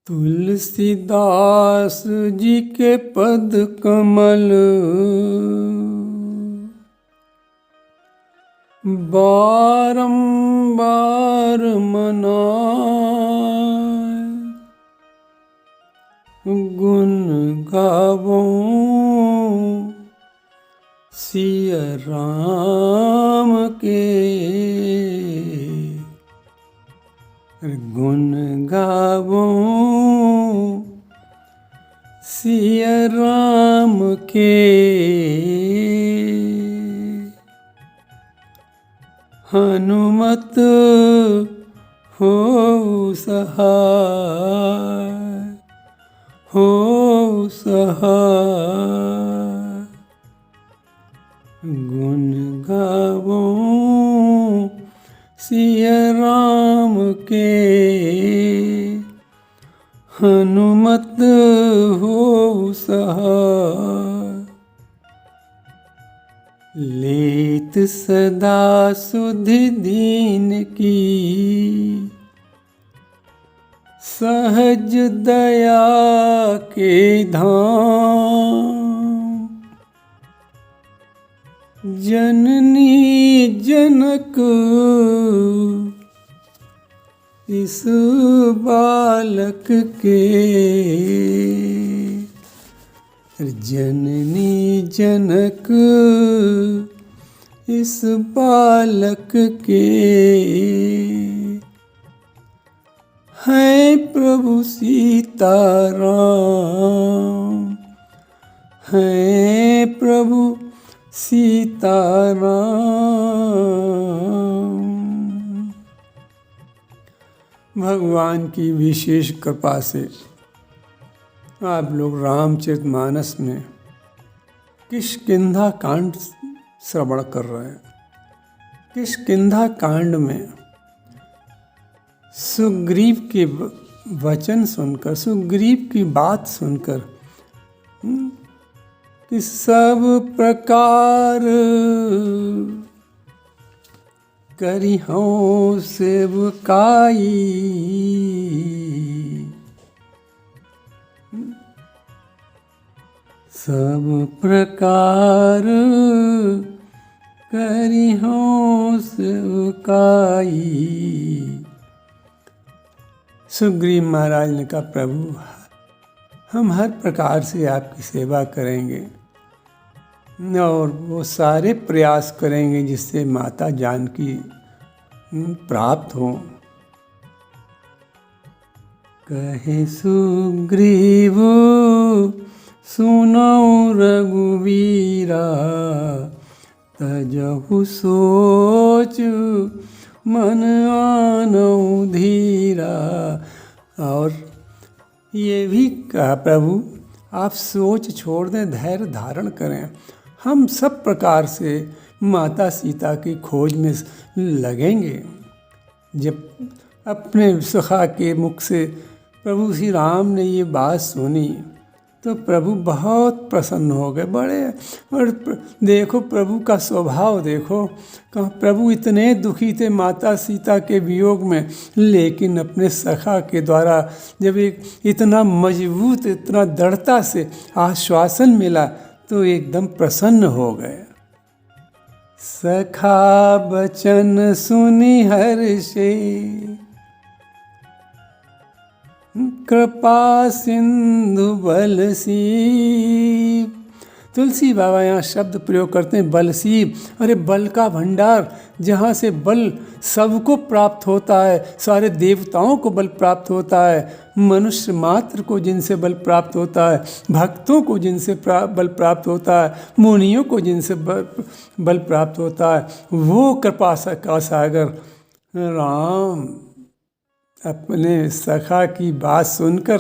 तुलसीदास जी के पद कमल बारंबार मनाए, गुण गावों सिया राम के, गुण गावों सिया राम के। हनुमत हो सहाय, हो सहाय, गुण गावों सिया राम के। हनुमत हो सहाय, लेत सदा सुधि दीन की, सहज दया के धाम। जननी जनक इस बालक के, जननी जनक इस बालक के। हैं प्रभु सीताराम, हैं प्रभु सीताराम। भगवान की विशेष कृपा से आप लोग रामचरितमानस में किष्किंधा कांड श्रवण कर रहे हैं। किष्किंधा कांड में सुग्रीव के वचन सुनकर, सुग्रीव की बात सुनकर कि सब प्रकार करिहौं सेवकाई, सब प्रकार करिहौं सेवकाई। सुग्रीव महाराज ने कहा, प्रभु हम हर प्रकार से आपकी सेवा करेंगे और वो सारे प्रयास करेंगे जिससे माता जानकी प्राप्त हो। कहे सुग्रीव सुनो रघुवीरा, तजहु सोच मन आनौ धीरा। और ये भी कहा, प्रभु आप सोच छोड़ दें, धैर्य धारण करें। हम सब प्रकार से माता सीता की खोज में लगेंगे। जब अपने सखा के मुख से प्रभु श्री राम ने ये बात सुनी तो प्रभु बहुत प्रसन्न हो गए। बड़े और देखो प्रभु का स्वभाव देखो, कहाँ प्रभु इतने दुखी थे माता सीता के वियोग में, लेकिन अपने सखा के द्वारा जब एक इतना मजबूत, इतना दृढ़ता से आश्वासन मिला तो एकदम प्रसन्न हो गए। सखा बचन सुनि हर्षे, कृपा सिंधु बलसीब। तुलसी बाबा यहाँ शब्द प्रयोग करते हैं बलसीब। अरे बल का भंडार, जहाँ से बल सबको प्राप्त होता है, सारे देवताओं को बल प्राप्त होता है, मनुष्य मात्र को जिनसे बल प्राप्त होता है, भक्तों को जिनसे बल प्राप्त होता है, मुनियों को जिनसे बल प्राप्त होता है, वो कृपा का सागर राम अपने सखा की बात सुनकर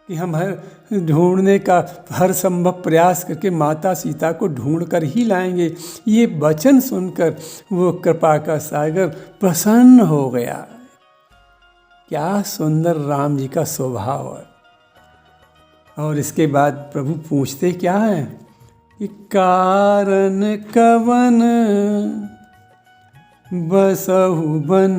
कि हम हर ढूंढने का हर संभव प्रयास करके माता सीता को ढूंढ कर ही लाएंगे, ये वचन सुनकर वो कृपा का सागर प्रसन्न हो गया। क्या सुंदर राम जी का स्वभाव है। और इसके बाद प्रभु पूछते क्या है कि कारण कवन बसहु बन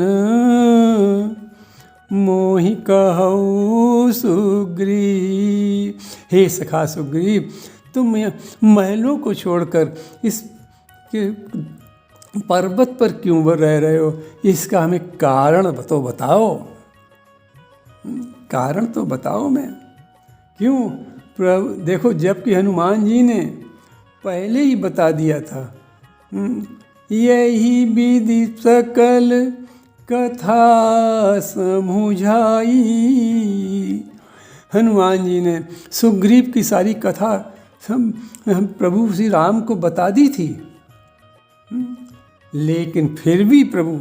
मोहि कहऊ सुग्रीव। हे सखा सुग्रीव, तुम महलों को छोड़कर इस पर्वत पर क्यों रह रहे हो? इसका हमें कारण तो बताओ, कारण तो बताओ। मैं क्यों प्रभु, देखो जबकि हनुमान जी ने पहले ही बता दिया था, यही विधि सकल कथा समुझाई। हनुमान जी ने सुग्रीव की सारी कथा प्रभु श्री राम को बता दी थी, लेकिन फिर भी प्रभु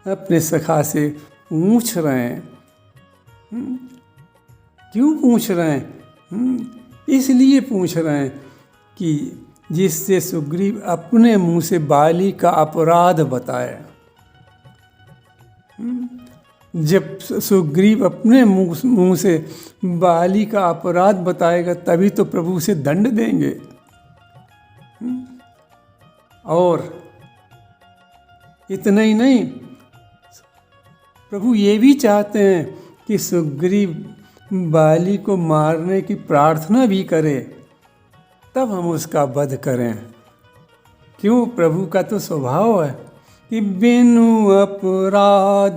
अपने सखा से पूछ रहे हैं। क्यों पूछ रहे हैं? इसलिए पूछ रहे हैं कि जिससे सुग्रीव अपने मुंह से बाली का अपराध बताए। जब सुग्रीव अपने मुंह से बाली का अपराध बताएगा तभी तो प्रभु उसे दंड देंगे। और इतना ही नहीं, प्रभु ये भी चाहते हैं कि सुग्रीव बाली को मारने की प्रार्थना भी करे, तब हम उसका वध करें। क्यों? प्रभु का तो स्वभाव है कि बिनु अपराध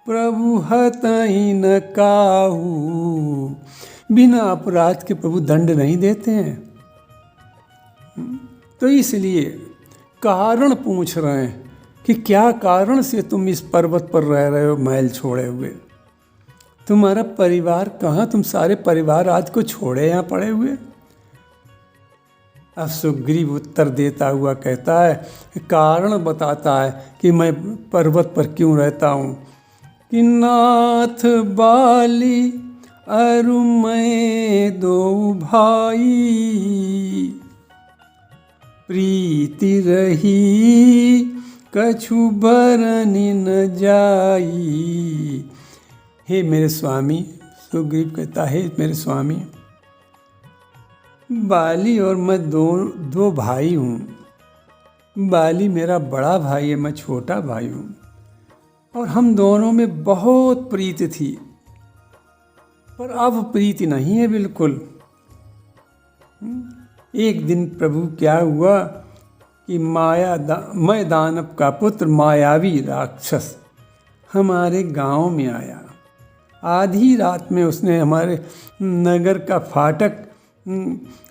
प्रभु हतहि न काहू। बिना अपराध के प्रभु दंड नहीं देते हैं। तो इसलिए कारण पूछ रहे हैं कि क्या कारण से तुम इस पर्वत पर रह रहे हो महल छोड़े हुए? तुम्हारा परिवार कहाँ? तुम सारे परिवार आज को छोड़े यहाँ पड़े हुए। अब सुग्रीव उत्तर देता हुआ कहता है, कारण बताता है कि मैं पर्वत पर क्यों रहता हूँ कि नाथ बाली अरु मैं दो भाई, प्रीति रही कछु बरनि न जाई। हे मेरे स्वामी, सुग्रीव कहता है, मेरे स्वामी, बाली और मैं दो भाई हूँ। बाली मेरा बड़ा भाई है, मैं छोटा भाई हूँ, और हम दोनों में बहुत प्रीति थी, पर अब प्रीति नहीं है बिल्कुल। एक दिन प्रभु क्या हुआ कि मैं दानव का पुत्र मायावी राक्षस हमारे गांव में आया। आधी रात में उसने हमारे नगर का फाटक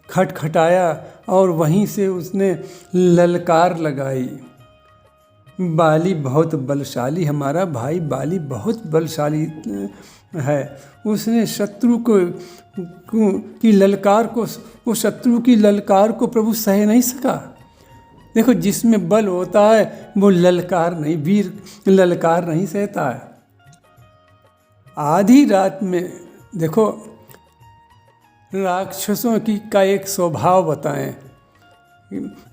खटखटाया और वहीं से उसने ललकार लगाई। बाली बहुत बलशाली, हमारा भाई बाली बहुत बलशाली है। उसने शत्रु की ललकार को, वो शत्रु की ललकार को प्रभु सह नहीं सका। देखो, जिसमें बल होता है वो ललकार नहीं, वीर ललकार नहीं सहता है। आधी रात में देखो, राक्षसों का एक स्वभाव बताएं।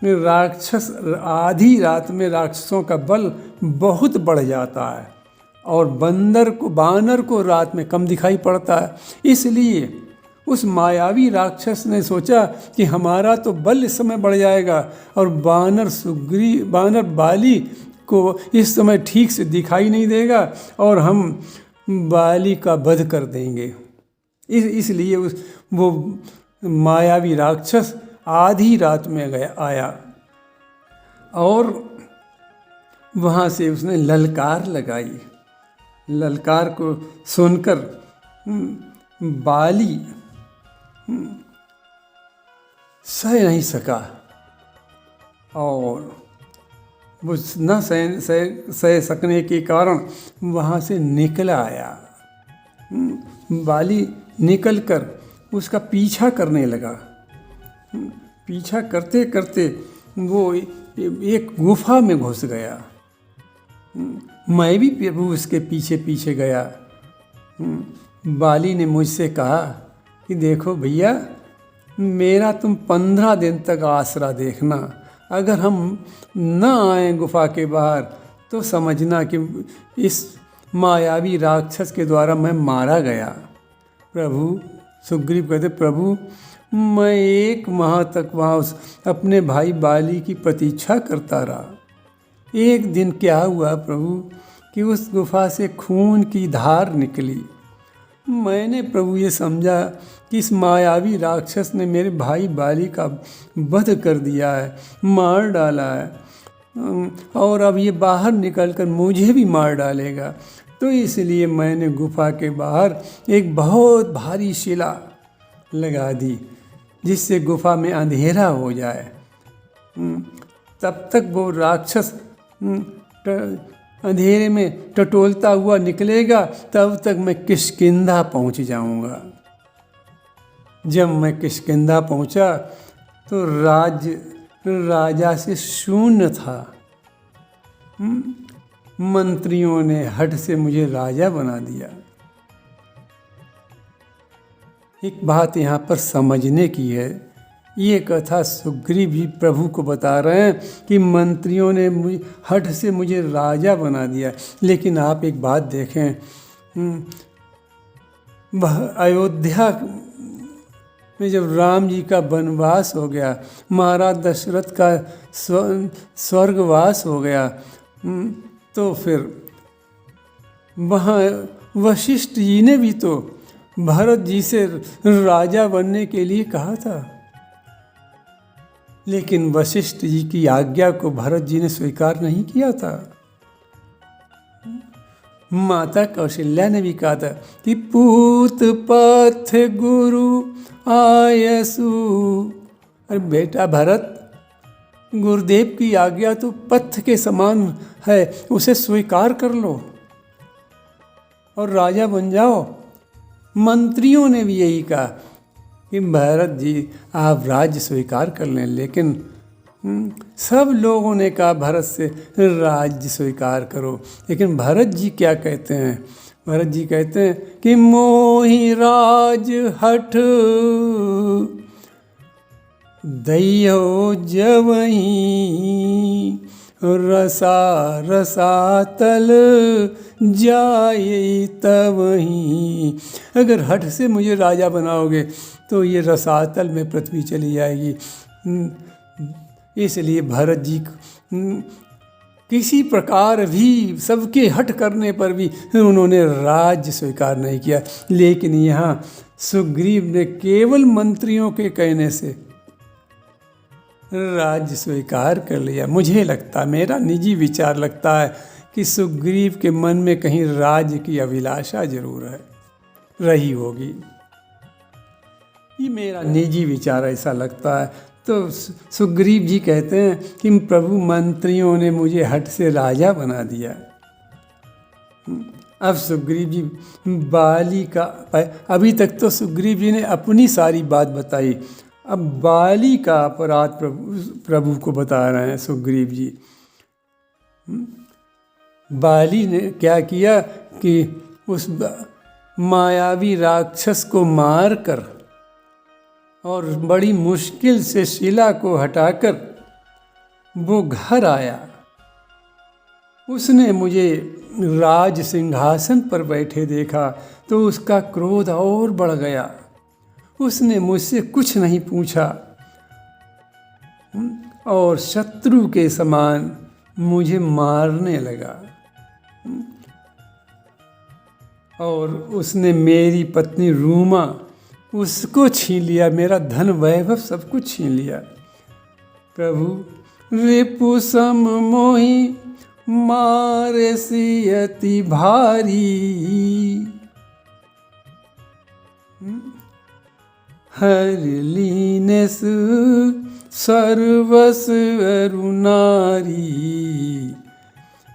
राक्षस आधी रात में राक्षसों का बल बहुत बढ़ जाता है और बानर को रात में कम दिखाई पड़ता है। इसलिए उस मायावी राक्षस ने सोचा कि हमारा तो बल इस समय बढ़ जाएगा और बानर बाली को इस समय ठीक से दिखाई नहीं देगा और हम बाली का वध कर देंगे। इसलिए वो मायावी राक्षस आधी रात में आया और वहाँ से उसने ललकार लगाई। ललकार को सुनकर बाली सह नहीं सका और वो न सह सकने के कारण वहाँ से निकला आया। बाली निकलकर उसका पीछा करने लगा। पीछा करते करते वो एक गुफा में घुस गया। मैं भी प्रभु उसके पीछे पीछे गया। बाली ने मुझसे कहा कि देखो भैया, मेरा तुम 15 दिन तक आसरा देखना। अगर हम न आए गुफा के बाहर तो समझना कि इस मायावी राक्षस के द्वारा मैं मारा गया। प्रभु सुग्रीव कहते, प्रभु मैं 1 माह तक वहाँ अपने भाई बाली की प्रतीक्षा करता रहा। एक दिन क्या हुआ प्रभु कि उस गुफा से खून की धार निकली। मैंने प्रभु ये समझा कि इस मायावी राक्षस ने मेरे भाई बाली का वध कर दिया है, मार डाला है, और अब ये बाहर निकलकर मुझे भी मार डालेगा। तो इसलिए मैंने गुफा के बाहर एक बहुत भारी शिला लगा दी, जिससे गुफा में अंधेरा हो जाए। तब तक वो राक्षस अंधेरे में टटोलता हुआ निकलेगा, तब तक मैं किष्किंधा पहुंच जाऊंगा। जब मैं किष्किंधा पहुंचा तो राजा से शून्य था। मंत्रियों ने हठ से मुझे राजा बना दिया। एक बात यहाँ पर समझने की है, ये कथा सुग्रीव जी प्रभु को बता रहे हैं कि मंत्रियों ने हठ से मुझे राजा बना दिया। लेकिन आप एक बात देखें, अयोध्या में जब राम जी का वनवास हो गया, महाराज दशरथ का स्वर्गवास हो गया, तो फिर वहाँ वशिष्ठ जी ने भी तो भरत जी से राजा बनने के लिए कहा था। लेकिन वशिष्ठ जी की आज्ञा को भरत जी ने स्वीकार नहीं किया था। माता कौशल्या ने भी कहा था कि पूत पथ गुरु आयसु। अरे बेटा भरत, गुरुदेव की आज्ञा तो पथ के समान है, उसे स्वीकार कर लो और राजा बन जाओ। मंत्रियों ने भी यही कहा कि भरत जी आप राज्य स्वीकार कर लें, लेकिन सब लोगों ने कहा भरत से राज्य स्वीकार करो। लेकिन भरत जी क्या कहते हैं? भरत जी कहते हैं कि मोहि राज हठ दैयो जवहीं रसातल जाए तवहीं। अगर हठ से मुझे राजा बनाओगे तो ये रसातल में पृथ्वी चली जाएगी। इसलिए भरत जी किसी प्रकार भी सबके हठ करने पर भी उन्होंने राज्य स्वीकार नहीं किया। लेकिन यहाँ सुग्रीव ने केवल मंत्रियों के कहने से राज्य स्वीकार कर लिया। मुझे लगता, मेरा निजी विचार लगता है कि सुग्रीव के मन में कहीं राज्य की अभिलाषा जरूर है, रही होगी। ये मेरा निजी विचार ऐसा लगता है। तो सुग्रीव जी कहते हैं कि प्रभु मंत्रियों ने मुझे हठ से राजा बना दिया। अब सुग्रीव जी बाली का, अभी तक तो सुग्रीव जी ने अपनी सारी बात बताई, अब बाली का अपराध प्रभु को बता रहे हैं सुग्रीव जी। बाली ने क्या किया कि उस मायावी राक्षस को मारकर और बड़ी मुश्किल से शिला को हटाकर वो घर आया। उसने मुझे राज सिंहासन पर बैठे देखा तो उसका क्रोध और बढ़ गया। उसने मुझसे कुछ नहीं पूछा और शत्रु के समान मुझे मारने लगा। और उसने मेरी पत्नी रूमा, उसको छीन लिया, मेरा धन वैभव सब कुछ छीन लिया। प्रभु रिपु सम मोहि मारे सियति भारी, हर लीनेस सर्वस अरुनारी।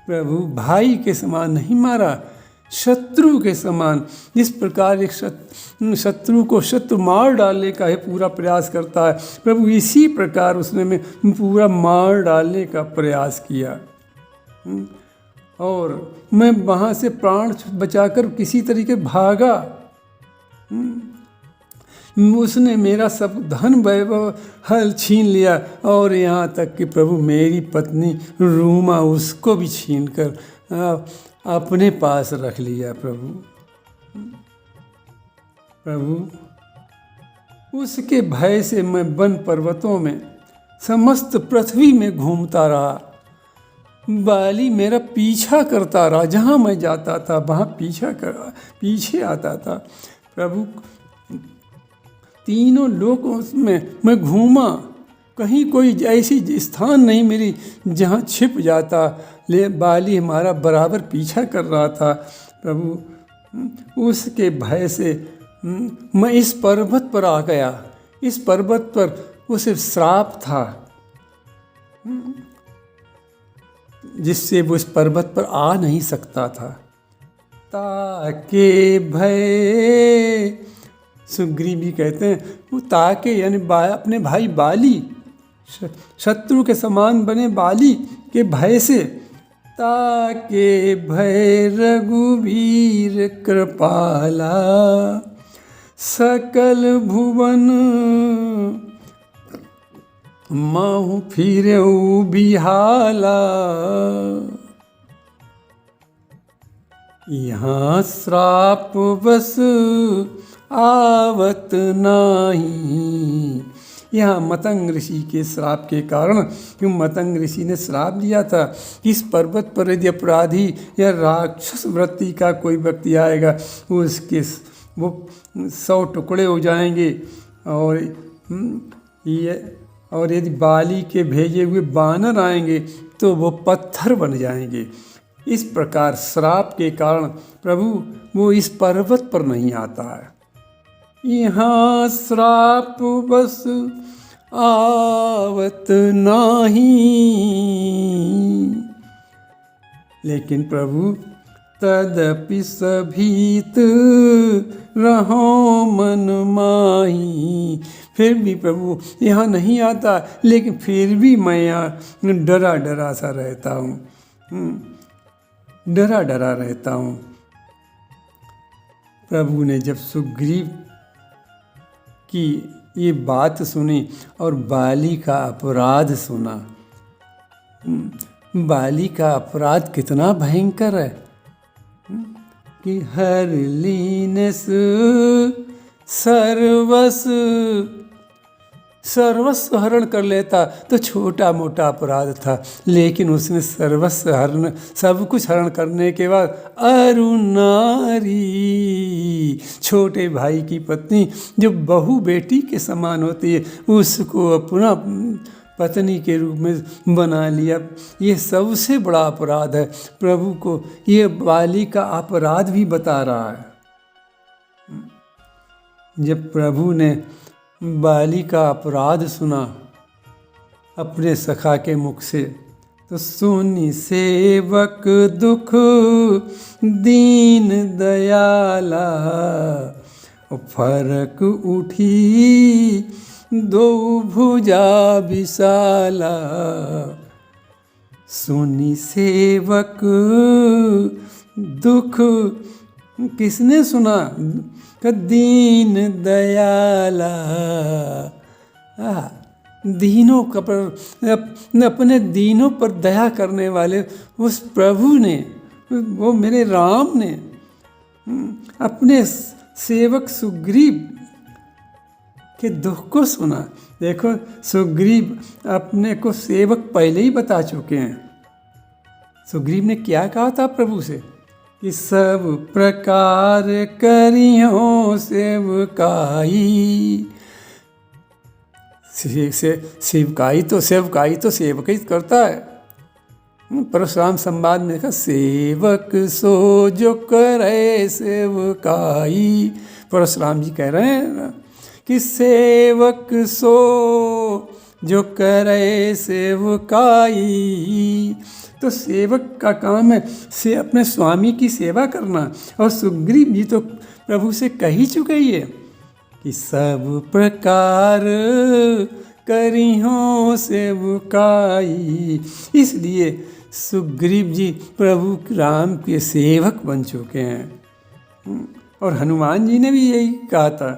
प्रभु भाई के समान नहीं मारा, शत्रु के समान। जिस प्रकार एक शत्रु को शत्रु मार डालने का है पूरा प्रयास करता है, प्रभु इसी प्रकार उसने में पूरा मार डालने का प्रयास किया। और मैं वहाँ से प्राण बचाकर किसी तरीके भागा। उसने मेरा सब धन वैभव हल छीन लिया और यहाँ तक कि प्रभु मेरी पत्नी रूमा, उसको भी छीन कर अपने पास रख लिया। प्रभु उसके भय से मैं वन पर्वतों में समस्त पृथ्वी में घूमता रहा बाली मेरा पीछा करता रहा, जहाँ मैं जाता था वहाँ पीछे आता था। प्रभु तीनों लोकों में मैं घूमा, कहीं कोई ऐसी स्थान नहीं मिली जहाँ छिप जाता, ले बाली हमारा बराबर पीछा कर रहा था। प्रभु उसके भय से मैं इस पर्वत पर आ गया। इस पर्वत पर उसे श्राप था जिससे वो इस पर्वत पर आ नहीं सकता था। ताके भय, सुग्रीव भी कहते हैं वो ताके यानी अपने भाई बाली, शत्रु के समान बने बाली के भय से, ताके भय रघुवीर कृपाला, सकल भुवन माहु फिरऊ बिहाला। यहाँ श्राप बस आवत नाही। यहाँ मतंग ऋषि के श्राप के कारण, क्यों मतंग ऋषि ने श्राप दिया था कि इस पर्वत पर यदि अपराधी या राक्षस वृत्ति का कोई व्यक्ति आएगा उसके वो 100 टुकड़े हो जाएंगे, और यदि बाली के भेजे हुए बानर आएंगे तो वो पत्थर बन जाएंगे। इस प्रकार श्राप के कारण प्रभु वो इस पर्वत पर नहीं आता है। यहाँ श्राप बस आवत नाही, लेकिन प्रभु तदपि सभीत रहो मन माही। फिर भी प्रभु यहाँ नहीं आता, लेकिन फिर भी मैं यहाँ डरा डरा सा रहता हूँ, डरा डरा रहता हूँ। प्रभु ने जब सुग्रीव की ये बात सुनी और बाली का अपराध सुना, बाली का अपराध कितना भयंकर है कि हर लीनस सर्वस्व हरण कर लेता तो छोटा मोटा अपराध था, लेकिन उसने सर्वस्व हरण, सब कुछ हरण करने के बाद अरुणारी, छोटे भाई की पत्नी जो बहू बेटी के समान होती है, उसको अपना पत्नी के रूप में बना लिया। ये सबसे बड़ा अपराध है। प्रभु को ये बाली का अपराध भी बता रहा है। जब प्रभु ने बाली का अपराध सुना अपने सखा के मुख से, तो सुनी सेवक दुख दीन दयाला, फरक उठी दो भुजा विशाला। सुनी सेवक दुख किसने सुना? दीन दयाला, दीनों का पर अपने दीनों पर दया करने वाले उस प्रभु ने, वो मेरे राम ने अपने सेवक सुग्रीव के दुख को सुना। देखो सुग्रीव अपने को सेवक पहले ही बता चुके हैं। सुग्रीव ने क्या कहा था प्रभु से कि सब प्रकार करियो सेवकाई। सेवकाई तो सेवक ही करता है। परशुराम संवाद में देखा, सेवक सो जो करे सेवकाई। परशुराम जी कह रहे हैं कि सेवक सो जो करे सेवकाई। तो सेवक का काम है से अपने स्वामी की सेवा करना। और सुग्रीव जी तो प्रभु से कह ही चुके ही है कि सब प्रकार करियो सेवकाई। इसलिए सुग्रीव जी प्रभु राम के सेवक बन चुके हैं। और हनुमान जी ने भी यही कहा था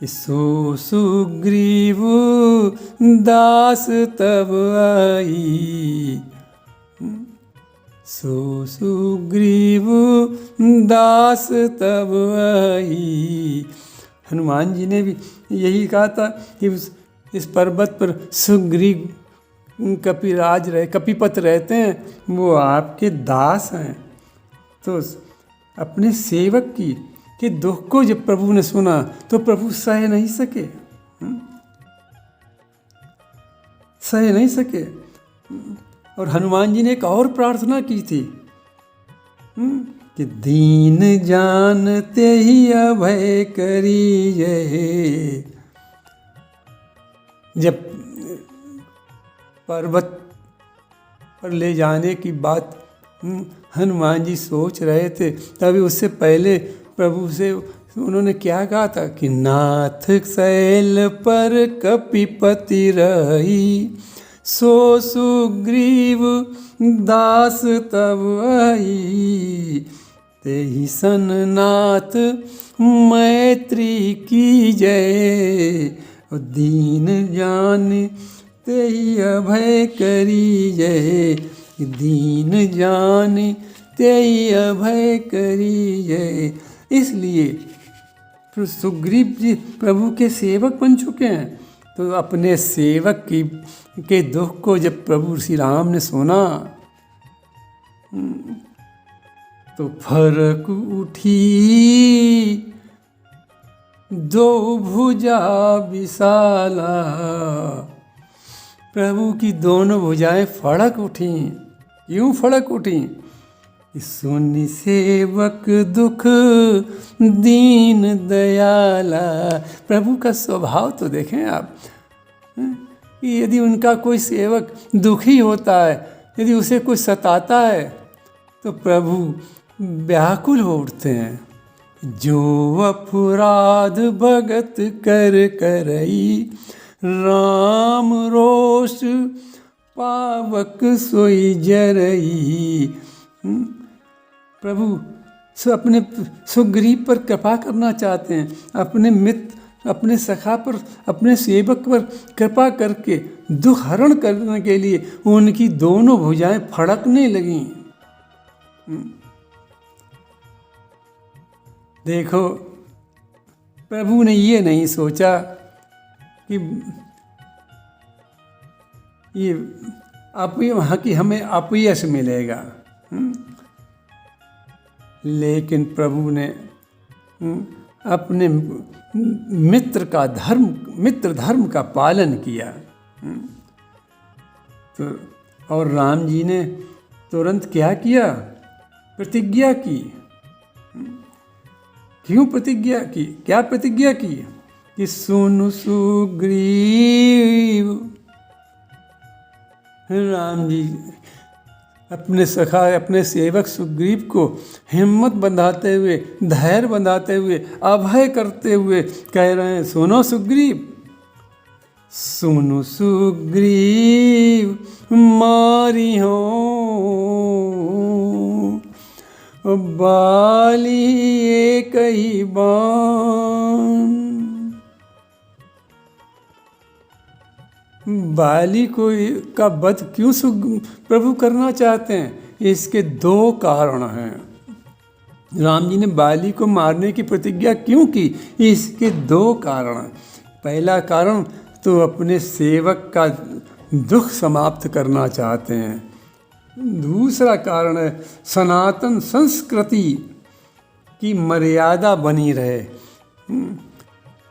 कि सो सुग्रीव दास तब आई। सो सुग्रीव दास तब आई। हनुमान जी ने भी यही कहा था कि इस पर्वत पर सुग्रीव कपिराज रहे, कपिपत रहते हैं, वो आपके दास हैं। तो अपने सेवक के दुख को जब प्रभु ने सुना तो प्रभु सह नहीं सके, सह नहीं सके। और हनुमान जी ने एक और प्रार्थना की थी कि दीन जानते ही अभय करिए। जब पर्वत पर ले जाने की बात हनुमान जी सोच रहे थे, तभी उससे पहले प्रभु से उन्होंने क्या कहा था कि नाथ शैल पर कपिपति रही, सो सुग्रीव दास तब आई, तेहि सन नाथ मैत्री की जय, दीन जान तेहि अभय करी जय, दीन जान तेहि अभय करी जय। इसलिए फिर सुग्रीव जी प्रभु के सेवक बन चुके हैं। तो अपने सेवक के दुख को जब प्रभु श्री राम ने सुना तो फरक उठी दो भुजा विशाला। प्रभु की दोनों भुजाएं फड़क उठी। क्यों फड़क उठी? सुनि सेवक दुख दीन दयाला। प्रभु का स्वभाव तो देखें आप, यदि उनका कोई सेवक दुखी होता है, यदि उसे कोई सताता है, तो प्रभु व्याकुल हो उठते हैं। जो अपराध भगत कर करई, राम रोष पावक सोई जरई। प्रभु अपने सुग्रीव पर कृपा करना चाहते हैं, अपने मित्र, अपने सखा पर, अपने सेवक पर कृपा करके दुख हरण करने के लिए उनकी दोनों भुजाएं फड़कने लगीं। देखो, प्रभु ने ये नहीं सोचा कि ये वहाँ की हमें अपयश मिलेगा, लेकिन प्रभु ने अपने मित्र धर्म का पालन किया। तो और राम जी ने तुरंत क्या किया? प्रतिज्ञा की। क्यों प्रतिज्ञा की? क्या प्रतिज्ञा की? कि सुनु सुग्रीव। राम जी अपने सखा, अपने सेवक सुग्रीव को हिम्मत बंधाते हुए, धैर्य बंधाते हुए, अभय करते हुए कह रहे हैं, सुनो सुग्रीव, सुनु सुग्रीव मारी हो बाली एक ही बाण। बाली का वध क्यों प्रभु करना चाहते हैं? इसके दो कारण हैं। राम जी ने बाली को मारने की प्रतिज्ञा क्यों की? इसके दो कारण। पहला कारण तो अपने सेवक का दुख समाप्त करना चाहते हैं। दूसरा कारण है सनातन संस्कृति की मर्यादा बनी रहे।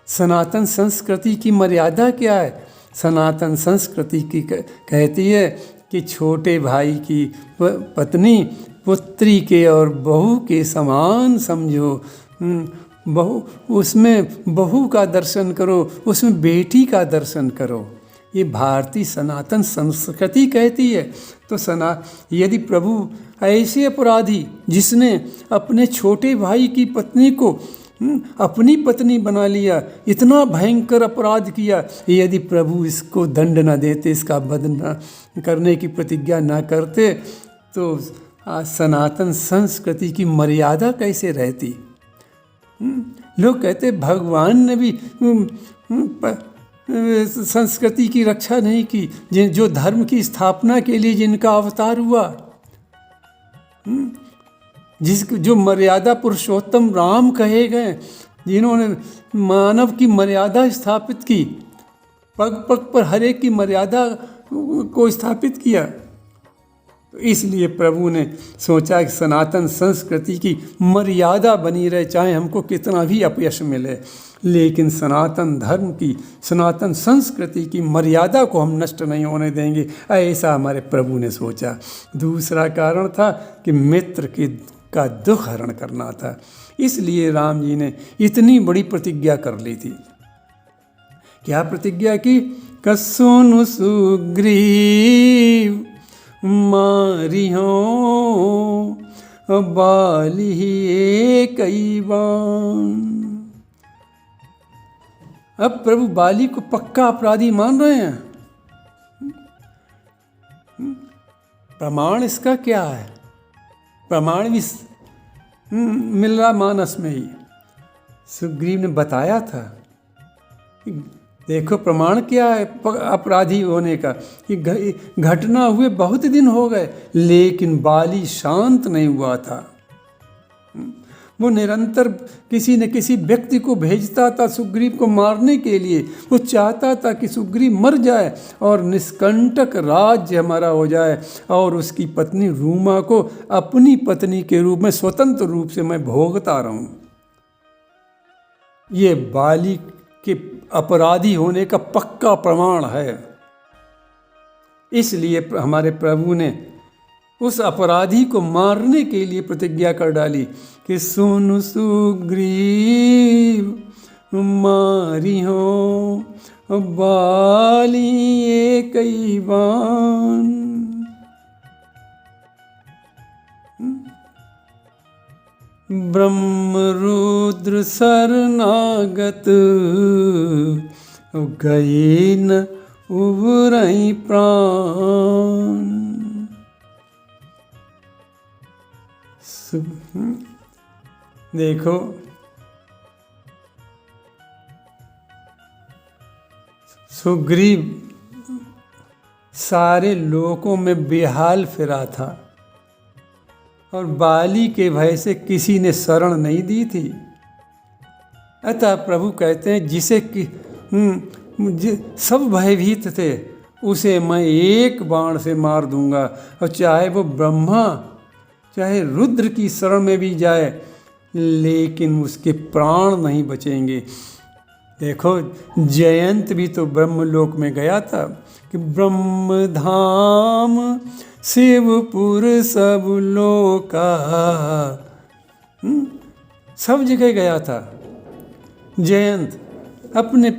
सनातन संस्कृति की मर्यादा क्या है? सनातन संस्कृति की कहती है कि छोटे भाई की पत्नी पुत्री के और बहू के समान समझो। उसमें बहू का दर्शन करो, उसमें बेटी का दर्शन करो। ये भारतीय सनातन संस्कृति कहती है। तो यदि प्रभु ऐसे अपराधी जिसने अपने छोटे भाई की पत्नी को अपनी पत्नी बना लिया, इतना भयंकर अपराध किया, यदि प्रभु इसको दंड न देते, इसका वध न करने की प्रतिज्ञा न करते, तो सनातन संस्कृति की मर्यादा कैसे रहती? लोग कहते भगवान ने भी संस्कृति की रक्षा नहीं की। जो धर्म की स्थापना के लिए जिनका अवतार हुआ, जो मर्यादा पुरुषोत्तम राम कहे गए, जिन्होंने मानव की मर्यादा स्थापित की, पग पग पर हर एक की मर्यादा को स्थापित किया। तो इसलिए प्रभु ने सोचा कि सनातन संस्कृति की मर्यादा बनी रहे, चाहे हमको कितना भी अपयश मिले, लेकिन सनातन धर्म की, सनातन संस्कृति की मर्यादा को हम नष्ट नहीं होने देंगे, ऐसा हमारे प्रभु ने सोचा। दूसरा कारण था कि मित्र का दुख हरण करना था, इसलिए राम जी ने इतनी बड़ी प्रतिज्ञा कर ली थी। क्या प्रतिज्ञा की? कसुन सुग्रीव मारिहो बाली कई बान। अब प्रभु बाली को पक्का अपराधी मान रहे हैं। प्रमाण इसका क्या है? प्रमाण भी मिल रहा मानस में ही। सुग्रीव ने बताया था कि देखो प्रमाण क्या है अपराधी होने का, कि घटना हुए बहुत दिन हो गए, लेकिन बाली शांत नहीं हुआ था। वो निरंतर किसी न किसी व्यक्ति को भेजता था सुग्रीव को मारने के लिए। वो चाहता था कि सुग्रीव मर जाए और निष्कंटक राज्य हमारा हो जाए, और उसकी पत्नी रूमा को अपनी पत्नी के रूप में स्वतंत्र रूप से मैं भोगता रहूं। ये बाली के अपराधी होने का पक्का प्रमाण है। इसलिए हमारे प्रभु ने उस अपराधी को मारने के लिए प्रतिज्ञा कर डाली कि सुन सुग्रीव मारिहो बाली कई बान। ब्रह्म रुद्र शरणागत गए न उबरई प्राण। देखो सुग्रीव सारे लोकों में बेहाल फिरा था और बाली के भय से किसी ने शरण नहीं दी थी। अतः प्रभु कहते हैं जिसे कि सब भयभीत थे उसे मैं एक बाण से मार दूंगा, और चाहे वो ब्रह्मा चाहे रुद्र की शरण में भी जाए, लेकिन उसके प्राण नहीं बचेंगे। देखो जयंत भी तो ब्रह्मलोक में गया था कि ब्रह्मधाम शिवपुर सब लोका, सब जगह गया था जयंत। अपने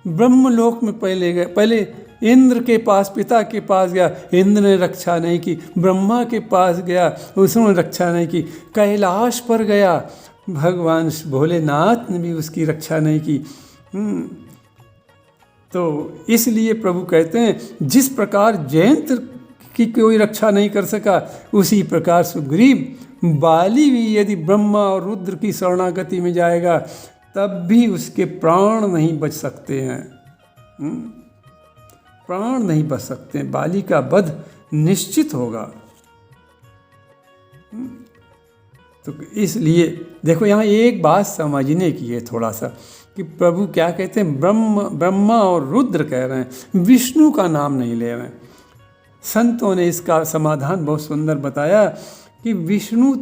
ब्रह्मलोक में पहले गया, पहले इंद्र के पास, पिता के पास गया, इंद्र ने रक्षा नहीं की। ब्रह्मा के पास गया, उसने रक्षा नहीं की। कैलाश पर गया, भगवान भोलेनाथ ने भी उसकी रक्षा नहीं की। तो इसलिए प्रभु कहते हैं जिस प्रकार जयंत की कोई रक्षा नहीं कर सका, उसी प्रकार सुग्रीव बाली भी यदि ब्रह्मा और रुद्र की शरणागति में जाएगा तब भी उसके प्राण नहीं बच सकते हैं। प्राण नहीं बच सकते हैं, बाली का वध निश्चित होगा। तो इसलिए देखो यहाँ एक बात समझने की है थोड़ा सा, कि प्रभु क्या कहते हैं, ब्रह्मा और रुद्र कह रहे हैं, विष्णु का नाम नहीं ले रहे हैं। संतों ने इसका समाधान बहुत सुंदर बताया कि विष्णु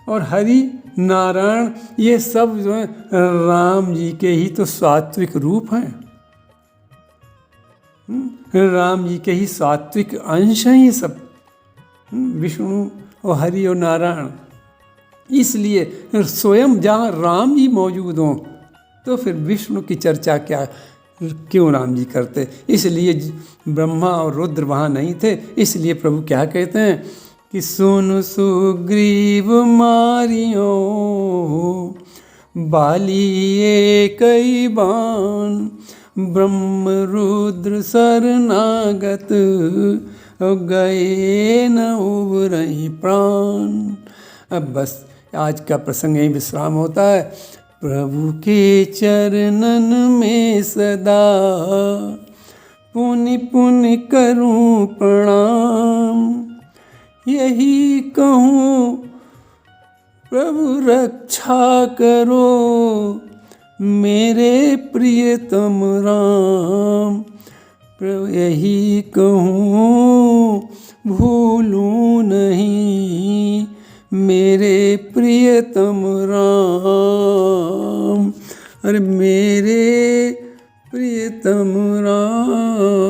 और हरि नारायण ये सब जो है राम जी के ही तो सात्विक रूप हैं, राम जी के ही सात्विक अंश हैं ये सब, विष्णु और हरि और नारायण। इसलिए स्वयं जहाँ राम जी मौजूद हों तो फिर विष्णु की चर्चा क्यों राम जी करते। इसलिए ब्रह्मा और रुद्र वहाँ नहीं थे। इसलिए प्रभु क्या कहते हैं कि सुन सुग्रीव मारियो बाली कई बान, ब्रह्म रुद्र शरणागत गए न उबरई प्राण। अब बस आज का प्रसंग यही विश्राम होता है। प्रभु के चरणन में सदा पुनि पुनि करूं प्रणाम, यही कहूँ प्रभु रक्षा करो मेरे प्रियतम राम, यही कहूँ भूलूँ नहीं मेरे प्रियतम राम। अरे मेरे प्रियतम राम।